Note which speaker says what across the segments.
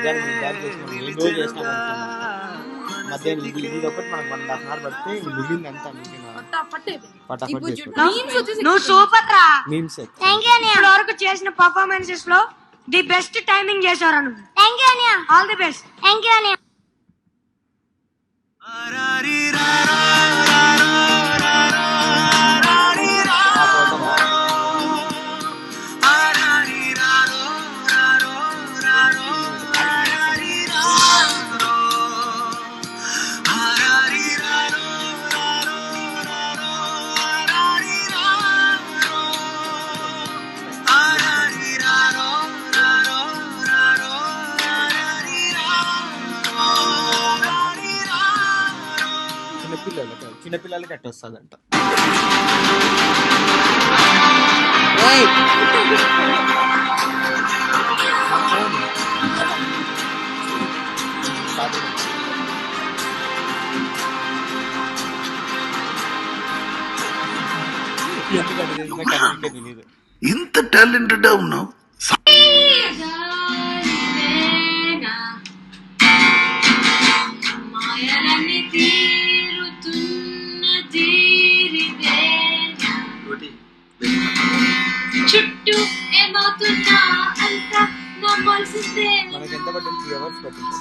Speaker 1: మధ్యాహ్నం మేము బ్యాగ్ చేసినాం, ఏం రోజు చేసినాం అనుకున్నాం. మధ్యాహ్నం ఇది ఒకటి మనకు 1.5 hour పడితే మిగిలింది అంతా ఫటాఫట్ చేసుకోవచ్చు.
Speaker 2: నువ్వు సూపర్ రా.
Speaker 1: మీమ్స్
Speaker 2: ఇప్పటి వరకు చేసిన పర్ఫార్మెన్సెస్ లో ది బెస్ట్ టైమింగ్ చేశారు నువ్వు. థ్యాంక్ యూ అనియా. All the best. Thank you అనియా.
Speaker 1: చిన్నపిల్లలకి అట్ట వస్తుందంట.
Speaker 3: ఇంత టాలెంటెడ్ ఉన్నావు.
Speaker 4: చుట్టూ ఏమవుతున్నా అంత నమ్మాల్సిందే.
Speaker 1: మనకి ఎంత పట్టింది? 3 hours పట్టింది.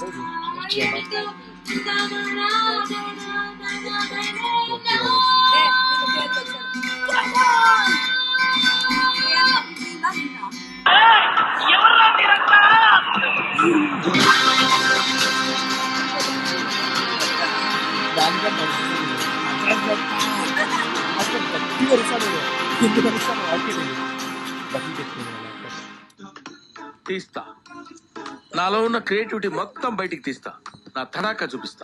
Speaker 5: తీస్తా, నాలో ఉన్న క్రియేటివిటీ మొత్తం బయటికి తీస్తా, నా తడాకా చూపిస్తా.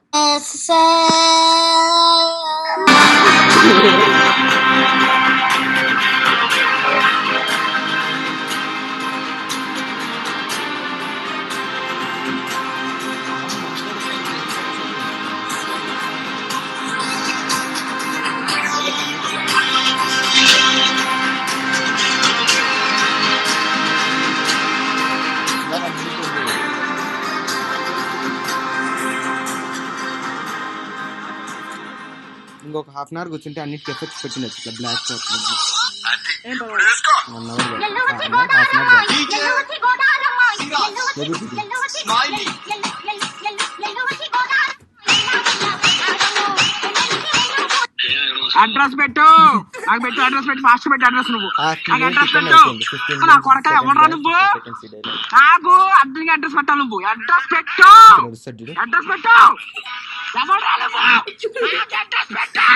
Speaker 1: ఇంకొక 1/2 hour కూర్చుంటే అన్నిటికీ ఎఫెక్ట్స్ పెట్టినచ్చు. ఇట్లా బ్లాక్
Speaker 6: అడ్రస్ పెట్టు, నాకు పెట్టు అడ్రస్ పెట్టు, ఫాస్ట్ పెట్టు అడ్రస్. నువ్వు నాకు అడ్రస్ పెట్టు. నా కొరక ఎవడరా నువ్వు? నాకు అడ్రస్ అడ్రస్ పెట్టాలి. నువ్వు అడ్రస్ పెట్టు, అడ్రస్ పెట్టు. ఎవడరా నువ్వు? నాకు అడ్రస్ పెట్టు.